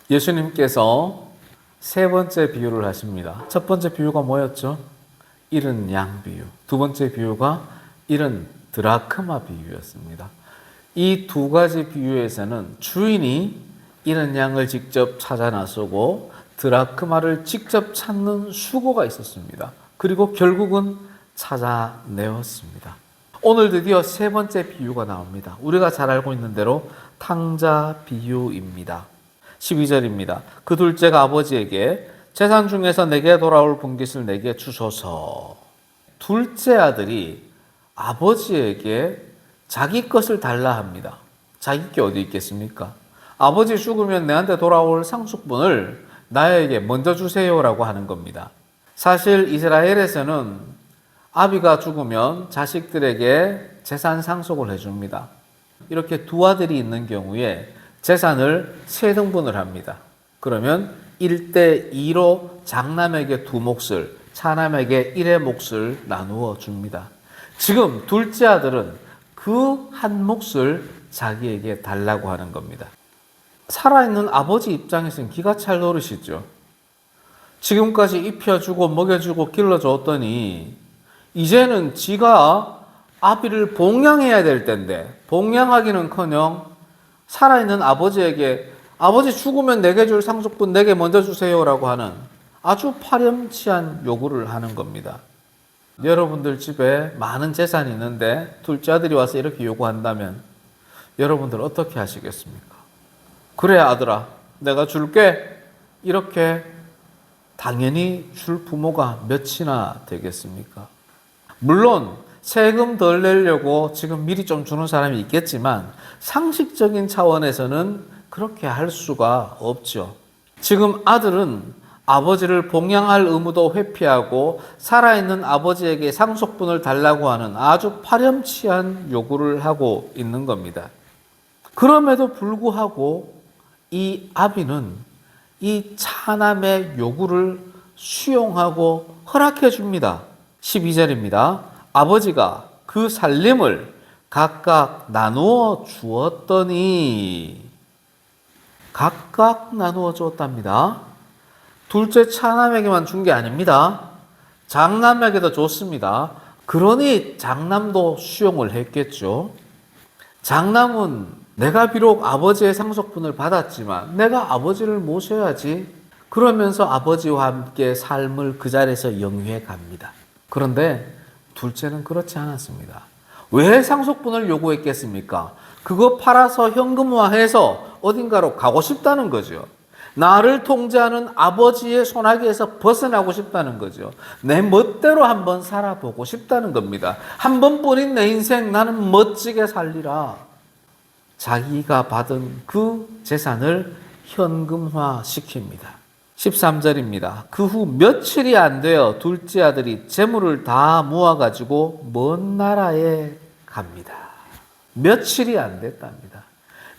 예수님께서 세 번째 비유를 하십니다. 첫 번째 비유가 뭐였죠? 잃은 양 비유. 두 번째 비유가 잃은 드라크마 비유였습니다. 이 두 가지 비유에서는 주인이 잃은 양을 직접 찾아 나서고 드라크마를 직접 찾는 수고가 있었습니다. 그리고 결국은 찾아내었습니다. 오늘 드디어 세 번째 비유가 나옵니다. 우리가 잘 알고 있는 대로 탕자 비유입니다. 12절입니다. 그 둘째가 아버지에게 재산 중에서 내게 돌아올 분깃을 내게 주소서. 둘째 아들이 아버지에게 자기 것을 달라 합니다. 자기 게 어디 있겠습니까? 아버지 죽으면 내한테 돌아올 상속분을 나에게 먼저 주세요라고 하는 겁니다. 사실 이스라엘에서는 아비가 죽으면 자식들에게 재산 상속을 해줍니다. 이렇게 두 아들이 있는 경우에 재산을 세 등분을 합니다. 그러면 1대 2로 장남에게 2몫을, 차남에게 1의 몫을 나누어 줍니다. 지금 둘째 아들은 그 한 몫을 자기에게 달라고 하는 겁니다. 살아있는 아버지 입장에서는 기가 찰 노릇이죠. 지금까지 입혀주고 먹여주고 길러줬더니 이제는 지가 아비를 봉양해야 될 텐데 봉양하기는커녕 살아있는 아버지에게 아버지 죽으면 내게 줄 상속분 내게 먼저 주세요라고 하는 아주 파렴치한 요구를 하는 겁니다. 여러분들 집에 많은 재산이 있는데 둘째 아들이 와서 이렇게 요구한다면 여러분들 어떻게 하시겠습니까? 그래 아들아 내가 줄게 이렇게 당연히 줄 부모가 몇이나 되겠습니까? 물론 세금 덜 내려고 지금 미리 좀 주는 사람이 있겠지만 상식적인 차원에서는 그렇게 할 수가 없죠. 지금 아들은 아버지를 봉양할 의무도 회피하고 살아있는 아버지에게 상속분을 달라고 하는 아주 파렴치한 요구를 하고 있는 겁니다. 그럼에도 불구하고 이 아비는 이 차남의 요구를 수용하고 허락해 줍니다. 12절입니다. 아버지가 그 살림을 각각 나누어 주었더니 각각 나누어 주었답니다. 둘째 차남에게만 준 게 아닙니다. 장남에게도 줬습니다. 그러니 장남도 수용을 했겠죠. 장남은 내가 비록 아버지의 상속분을 받았지만 내가 아버지를 모셔야지 그러면서 아버지와 함께 삶을 그 자리에서 영위해 갑니다. 그런데 둘째는 그렇지 않았습니다. 왜 상속분을 요구했겠습니까? 그거 팔아서 현금화해서 어딘가로 가고 싶다는 거죠. 나를 통제하는 아버지의 손아귀에서 벗어나고 싶다는 거죠. 내 멋대로 한번 살아보고 싶다는 겁니다. 한 번뿐인 내 인생 나는 멋지게 살리라. 자기가 받은 그 재산을 현금화 시킵니다. 13절입니다. 그 후 며칠이 안 되어 둘째 아들이 재물을 다 모아가지고 먼 나라에 갑니다. 며칠이 안 됐답니다.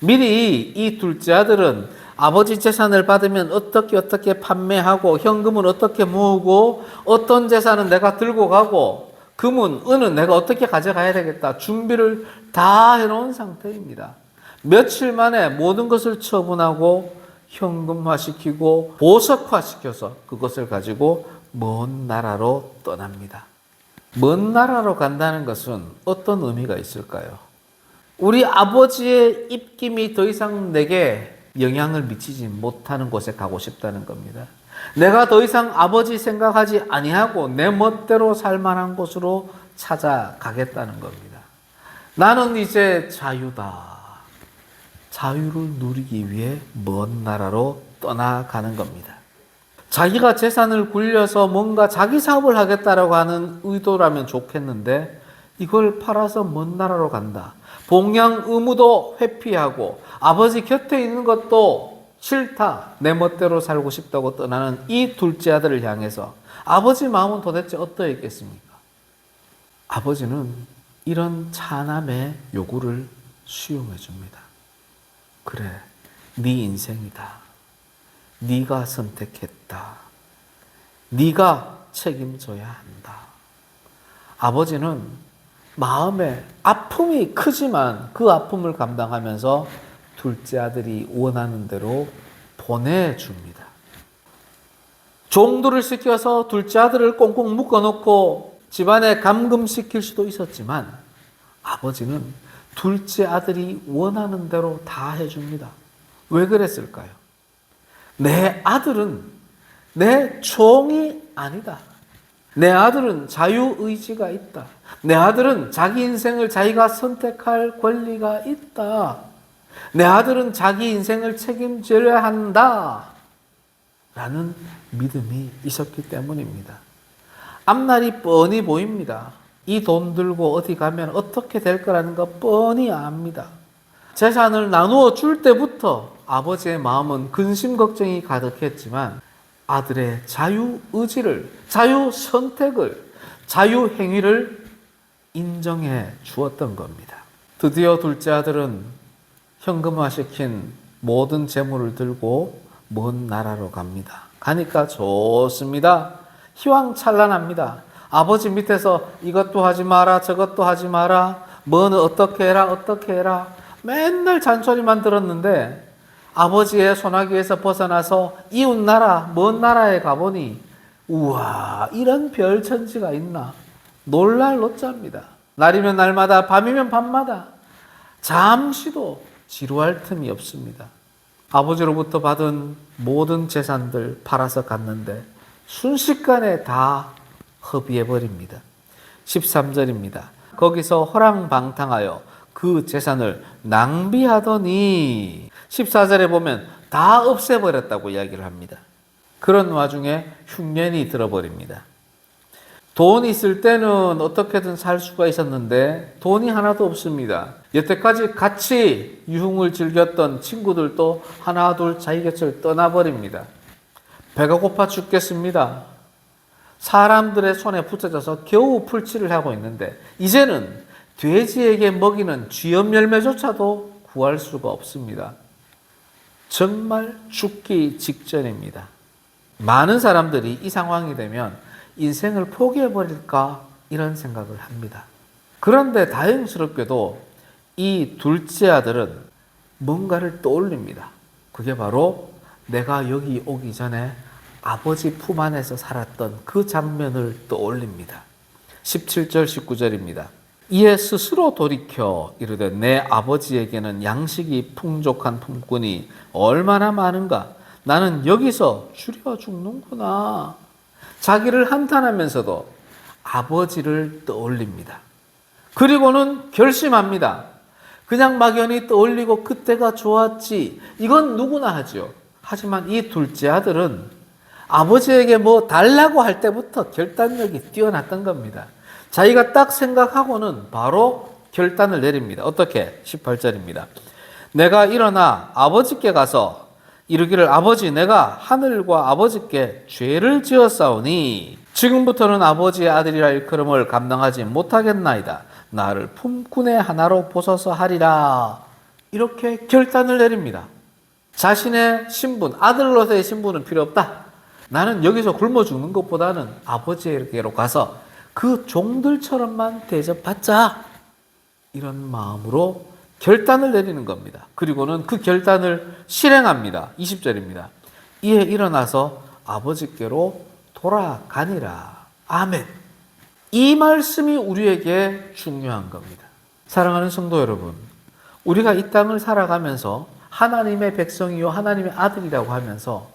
미리 이 둘째 아들은 아버지 재산을 받으면 어떻게 판매하고 현금은 어떻게 모으고 어떤 재산은 내가 들고 가고 금은 은은 내가 어떻게 가져가야 되겠다 준비를 다 해놓은 상태입니다. 며칠 만에 모든 것을 처분하고 현금화시키고 보석화시켜서 그것을 가지고 먼 나라로 떠납니다. 먼 나라로 간다는 것은 어떤 의미가 있을까요? 우리 아버지의 입김이 더 이상 내게 영향을 미치지 못하는 곳에 가고 싶다는 겁니다. 내가 더 이상 아버지 생각하지 아니하고 내 멋대로 살만한 곳으로 찾아가겠다는 겁니다. 나는 이제 자유다. 자유를 누리기 위해 먼 나라로 떠나가는 겁니다. 자기가 재산을 굴려서 뭔가 자기 사업을 하겠다라고 하는 의도라면 좋겠는데 이걸 팔아서 먼 나라로 간다. 봉양 의무도 회피하고 아버지 곁에 있는 것도 싫다. 내 멋대로 살고 싶다고 떠나는 이 둘째 아들을 향해서 아버지 마음은 도대체 어떠했겠습니까? 아버지는 이런 차남의 요구를 수용해 줍니다. 그래, 네 인생이다. 네가 선택했다. 네가 책임져야 한다. 아버지는 마음에 아픔이 크지만 그 아픔을 감당하면서 둘째 아들이 원하는 대로 보내줍니다. 종들을 시켜서 둘째 아들을 꽁꽁 묶어놓고 집안에 감금시킬 수도 있었지만 아버지는 둘째 아들이 원하는 대로 다 해줍니다. 왜 그랬을까요? 내 아들은 내 종이 아니다. 내 아들은 자유의지가 있다. 내 아들은 자기 인생을 자기가 선택할 권리가 있다. 내 아들은 자기 인생을 책임져야 한다. 라는 믿음이 있었기 때문입니다. 앞날이 뻔히 보입니다. 이 돈 들고 어디 가면 어떻게 될 거라는 거 뻔히 압니다. 재산을 나누어 줄 때부터 아버지의 마음은 근심 걱정이 가득했지만 아들의 자유의지를, 자유선택을, 자유행위를 인정해 주었던 겁니다. 드디어 둘째 아들은 현금화시킨 모든 재물을 들고 먼 나라로 갑니다. 가니까 좋습니다. 희왕찬란합니다. 아버지 밑에서 이것도 하지 마라, 저것도 하지 마라, 뭐는 어떻게 해라, 어떻게 해라. 맨날 잔소리만 들었는데 아버지의 소나기에서 벗어나서 이웃 나라, 먼 나라에 가보니 우와, 이런 별천지가 있나. 놀랄 노짜입니다. 날이면 날마다, 밤이면 밤마다 잠시도 지루할 틈이 없습니다. 아버지로부터 받은 모든 재산들 팔아서 갔는데 순식간에 다 허비해버립니다. 13절입니다. 거기서 허랑방탕하여 그 재산을 낭비하더니 14절에 보면 다 없애버렸다고 이야기를 합니다. 그런 와중에 흉년이 들어버립니다. 돈이 있을 때는 어떻게든 살 수가 있었는데 돈이 하나도 없습니다. 여태까지 같이 유흥을 즐겼던 친구들도 하나둘 자기 곁을 떠나버립니다. 배가 고파 죽겠습니다. 사람들의 손에 붙여져서 겨우 풀칠을 하고 있는데 이제는 돼지에게 먹이는 쥐염 열매조차도 구할 수가 없습니다. 정말 죽기 직전입니다. 많은 사람들이 이 상황이 되면 인생을 포기해버릴까 이런 생각을 합니다. 그런데 다행스럽게도 이 둘째 아들은 뭔가를 떠올립니다. 그게 바로 내가 여기 오기 전에 아버지 품 안에서 살았던 그 장면을 떠올립니다. 17절 19절입니다. 이에 스스로 돌이켜 이르되 내 아버지에게는 양식이 풍족한 품꾼이 얼마나 많은가. 나는 여기서 줄여 죽는구나. 자기를 한탄하면서도 아버지를 떠올립니다. 그리고는 결심합니다. 그냥 막연히 떠올리고 그때가 좋았지. 이건 누구나 하죠. 하지만 이 둘째 아들은 아버지에게 뭐 달라고 할 때부터 결단력이 뛰어났던 겁니다. 자기가 딱 생각하고는 바로 결단을 내립니다. 어떻게? 18절입니다. 내가 일어나 아버지께 가서 이르기를 아버지 내가 하늘과 아버지께 죄를 지었사오니 지금부터는 아버지의 아들이라 일컬음을 감당하지 못하겠나이다. 나를 품꾼의 하나로 보소서 하리라. 이렇게 결단을 내립니다. 자신의 신분, 아들로서의 신분은 필요 없다. 나는 여기서 굶어 죽는 것보다는 아버지에게로 가서 그 종들처럼만 대접받자. 이런 마음으로 결단을 내리는 겁니다. 그리고는 그 결단을 실행합니다. 20절입니다. 이에 일어나서 아버지께로 돌아가니라. 아멘. 이 말씀이 우리에게 중요한 겁니다. 사랑하는 성도 여러분, 우리가 이 땅을 살아가면서 하나님의 백성이요 하나님의 아들이라고 하면서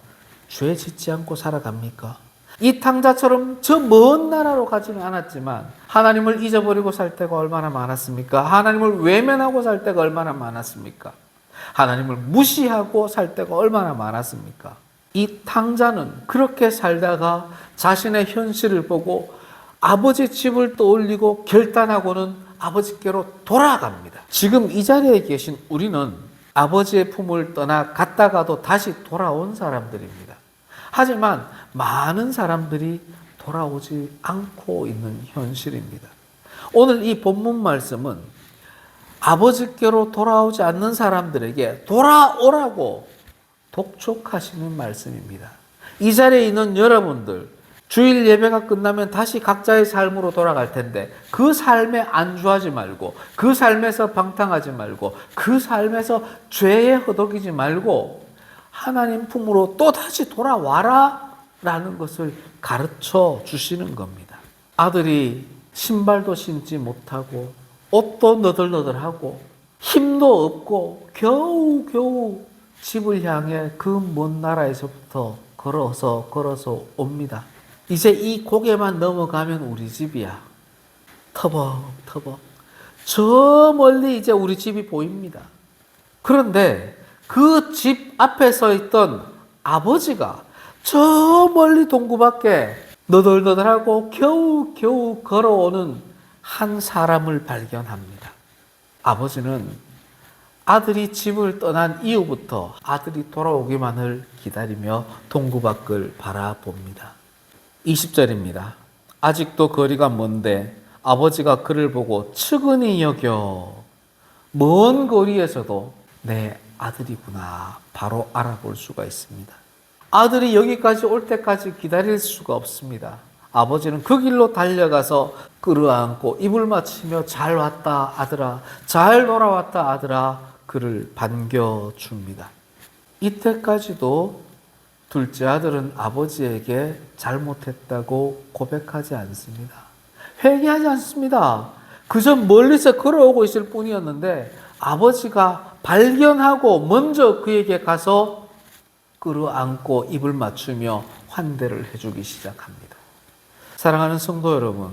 죄 짓지 않고 살아갑니까? 이 탕자처럼 저 먼 나라로 가지는 않았지만 하나님을 잊어버리고 살 때가 얼마나 많았습니까? 하나님을 외면하고 살 때가 얼마나 많았습니까? 하나님을 무시하고 살 때가 얼마나 많았습니까? 이 탕자는 그렇게 살다가 자신의 현실을 보고 아버지 집을 떠올리고 결단하고는 아버지께로 돌아갑니다. 지금 이 자리에 계신 우리는 아버지의 품을 떠나 갔다가도 다시 돌아온 사람들입니다. 하지만 많은 사람들이 돌아오지 않고 있는 현실입니다. 오늘 이 본문 말씀은 아버지께로 돌아오지 않는 사람들에게 돌아오라고 독촉하시는 말씀입니다. 이 자리에 있는 여러분들, 주일 예배가 끝나면 다시 각자의 삶으로 돌아갈 텐데 그 삶에 안주하지 말고 그 삶에서 방탕하지 말고 그 삶에서 죄에 허덕이지 말고 하나님 품으로 또다시 돌아와라 라는 것을 가르쳐 주시는 겁니다. 아들이 신발도 신지 못하고 옷도 너덜너덜하고 힘도 없고 겨우겨우 집을 향해 그 먼 나라에서부터 걸어서 옵니다. 이제 이 고개만 넘어가면 우리 집이야. 터벅터벅 저 멀리 이제 우리 집이 보입니다. 그런데 그 집 앞에 서 있던 아버지가 저 멀리 동구 밖에 너덜너덜하고 겨우겨우 걸어오는 한 사람을 발견합니다. 아버지는 아들이 집을 떠난 이후부터 아들이 돌아오기만을 기다리며 동구 밖을 바라봅니다. 20절입니다. 아직도 거리가 먼데 아버지가 그를 보고 측은히 여겨 먼 거리에서도 내 아들이구나 바로 알아볼 수가 있습니다. 아들이 여기까지 올 때까지 기다릴 수가 없습니다. 아버지는 그 길로 달려가서 끌어안고 입을 맞추며 잘 왔다 아들아, 잘 돌아왔다 아들아 그를 반겨줍니다. 이때까지도 둘째 아들은 아버지에게 잘못했다고 고백하지 않습니다. 회개하지 않습니다. 그저 멀리서 걸어오고 있을 뿐이었는데 아버지가 발견하고 먼저 그에게 가서 끌어안고 입을 맞추며 환대를 해주기 시작합니다. 사랑하는 성도 여러분,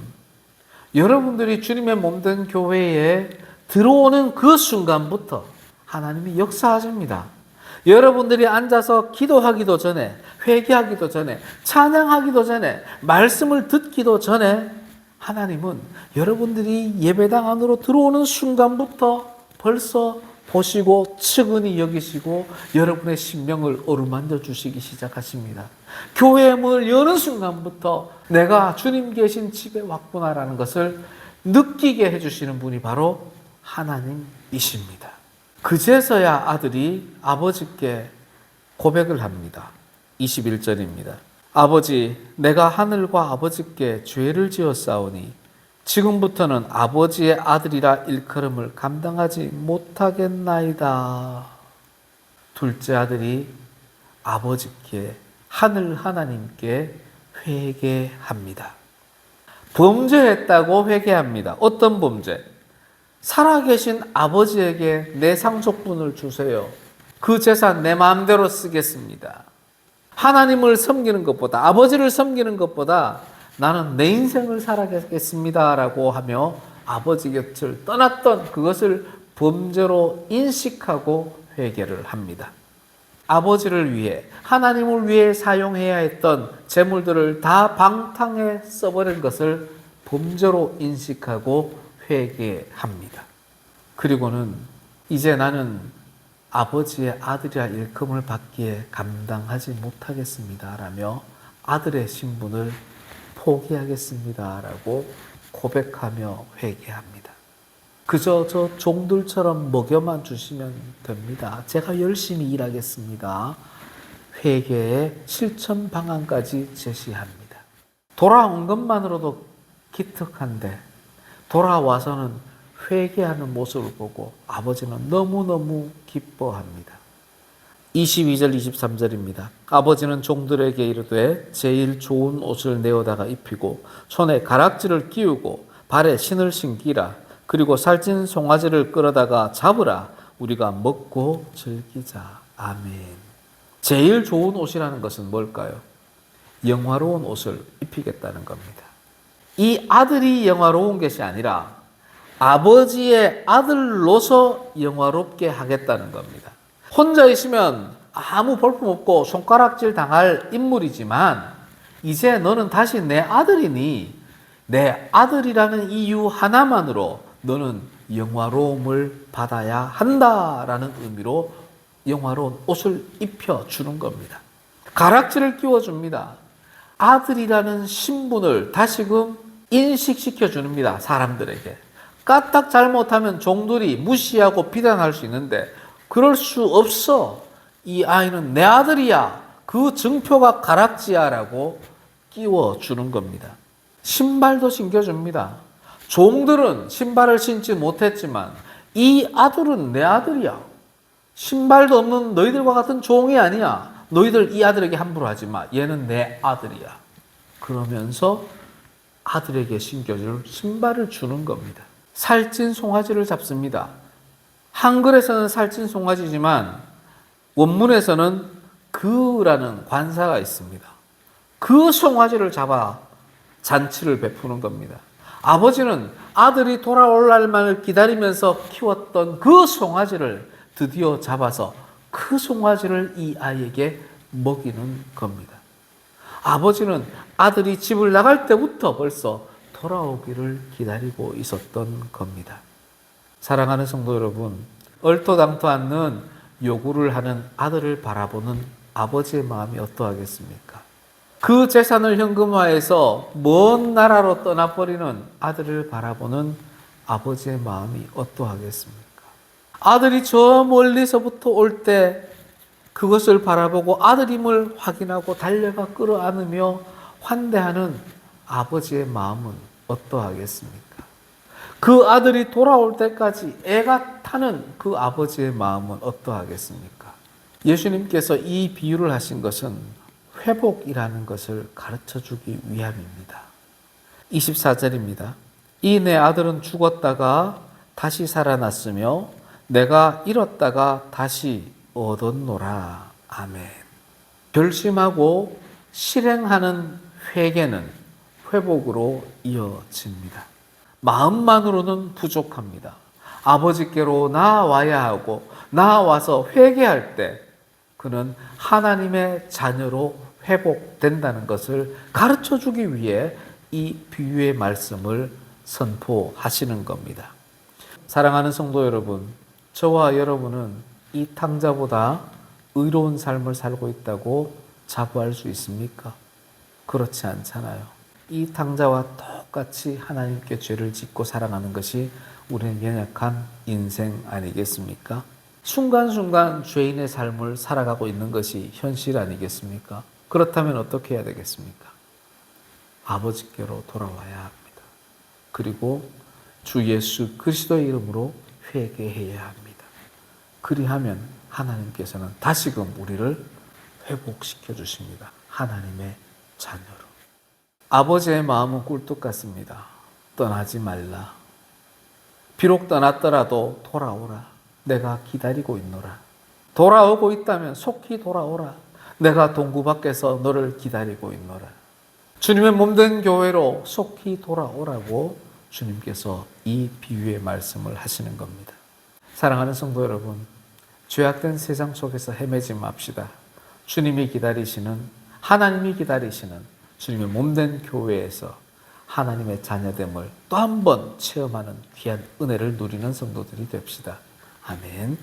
여러분들이 주님의 몸된 교회에 들어오는 그 순간부터 하나님이 역사하십니다. 여러분들이 앉아서 기도하기도 전에, 회개하기도 전에, 찬양하기도 전에, 말씀을 듣기도 전에 하나님은 여러분들이 예배당 안으로 들어오는 순간부터 벌써 보시고 측은히 여기시고 여러분의 심령을 어루만져 주시기 시작하십니다. 교회의 문을 여는 순간부터 내가 주님 계신 집에 왔구나라는 것을 느끼게 해주시는 분이 바로 하나님이십니다. 그제서야 아들이 아버지께 고백을 합니다. 21절입니다. 아버지, 내가 하늘과 아버지께 죄를 지었사오니 지금부터는 아버지의 아들이라 일컬음을 감당하지 못하겠나이다. 둘째 아들이 아버지께, 하늘 하나님께 회개합니다. 범죄했다고 회개합니다. 어떤 범죄? 살아계신 아버지에게 내 상속분을 주세요. 그 재산 내 마음대로 쓰겠습니다. 하나님을 섬기는 것보다, 아버지를 섬기는 것보다 나는 내 인생을 살아가겠습니다 라고 하며 아버지 곁을 떠났던 그것을 범죄로 인식하고 회개를 합니다. 아버지를 위해, 하나님을 위해 사용해야 했던 재물들을 다 방탕에 써버린 것을 범죄로 인식하고 회개합니다. 그리고는 이제 나는 아버지의 아들이라 일컬음을 받기에 감당하지 못하겠습니다 라며 아들의 신분을 포기하겠습니다 라고 고백하며 회개합니다. 그저 저 종들처럼 먹여만 주시면 됩니다. 제가 열심히 일하겠습니다. 회개의 실천 방안까지 제시합니다. 돌아온 것만으로도 기특한데 돌아와서는 회개하는 모습을 보고 아버지는 너무너무 기뻐합니다. 22절 23절입니다. 아버지는 종들에게 이르되 제일 좋은 옷을 내어다가 입히고 손에 가락지를 끼우고 발에 신을 신기라. 그리고 살찐 송아지를 끌어다가 잡으라. 우리가 먹고 즐기자. 아멘. 제일 좋은 옷이라는 것은 뭘까요? 영화로운 옷을 입히겠다는 겁니다. 이 아들이 영화로운 것이 아니라 아버지의 아들로서 영화롭게 하겠다는 겁니다. 혼자 있으면 아무 볼품없고 손가락질 당할 인물이지만 이제 너는 다시 내 아들이니 내 아들이라는 이유 하나만으로 너는 영화로움을 받아야 한다라는 의미로 영화로운 옷을 입혀주는 겁니다. 가락지를 끼워줍니다. 아들이라는 신분을 다시금 인식시켜 줍니다. 사람들에게. 까딱 잘못하면 종들이 무시하고 비난할 수 있는데 그럴 수 없어. 이 아이는 내 아들이야. 그 증표가 가락지야 라고 끼워주는 겁니다. 신발도 신겨줍니다. 종들은 신발을 신지 못했지만 이 아들은 내 아들이야. 신발도 없는 너희들과 같은 종이 아니야. 너희들 이 아들에게 함부로 하지 마. 얘는 내 아들이야. 그러면서 아들에게 신겨줄 신발을 주는 겁니다. 살찐 송아지를 잡습니다. 한글에서는 살찐 송아지지만 원문에서는 그라는 관사가 있습니다. 그 송아지를 잡아 잔치를 베푸는 겁니다. 아버지는 아들이 돌아올 날만을 기다리면서 키웠던 그 송아지를 드디어 잡아서 그 송아지를 이 아이에게 먹이는 겁니다. 아버지는 아들이 집을 나갈 때부터 벌써 돌아오기를 기다리고 있었던 겁니다. 사랑하는 성도 여러분, 얼토당토 않는 요구를 하는 아들을 바라보는 아버지의 마음이 어떠하겠습니까? 그 재산을 현금화해서 먼 나라로 떠나버리는 아들을 바라보는 아버지의 마음이 어떠하겠습니까? 아들이 저 멀리서부터 올 때 그것을 바라보고 아들임을 확인하고 달려가 끌어안으며 환대하는 아버지의 마음은 어떠하겠습니까? 그 아들이 돌아올 때까지 애가 타는 그 아버지의 마음은 어떠하겠습니까? 예수님께서 이 비유를 하신 것은 회복이라는 것을 가르쳐주기 위함입니다. 24절입니다. 이 내 아들은 죽었다가 다시 살아났으며 내가 잃었다가 다시 얻었노라. 아멘. 결심하고 실행하는 회개는 회복으로 이어집니다. 마음만으로는 부족합니다. 아버지께로 나아와야 하고 나아와서 회개할 때 그는 하나님의 자녀로 회복된다는 것을 가르쳐주기 위해 이 비유의 말씀을 선포하시는 겁니다. 사랑하는 성도 여러분, 저와 여러분은 이 탕자보다 의로운 삶을 살고 있다고 자부할 수 있습니까? 그렇지 않잖아요. 이 탕자와 똑같이 하나님께 죄를 짓고 살아가는 것이 우리의 연약한 인생 아니겠습니까? 순간순간 죄인의 삶을 살아가고 있는 것이 현실 아니겠습니까? 그렇다면 어떻게 해야 되겠습니까? 아버지께로 돌아와야 합니다. 그리고 주 예수 그리스도의 이름으로 회개해야 합니다. 그리하면 하나님께서는 다시금 우리를 회복시켜 주십니다. 하나님의 자녀로. 아버지의 마음은 꿀뚝 같습니다. 떠나지 말라. 비록 떠났더라도 돌아오라. 내가 기다리고 있노라. 돌아오고 있다면 속히 돌아오라. 내가 동구 밖에서 너를 기다리고 있노라. 주님의 몸된 교회로 속히 돌아오라고 주님께서 이 비유의 말씀을 하시는 겁니다. 사랑하는 성도 여러분, 죄악된 세상 속에서 헤매지 맙시다. 주님이 기다리시는, 하나님이 기다리시는 주님의 몸된 교회에서 하나님의 자녀됨을 또 한 번 체험하는 귀한 은혜를 누리는 성도들이 됩시다. 아멘.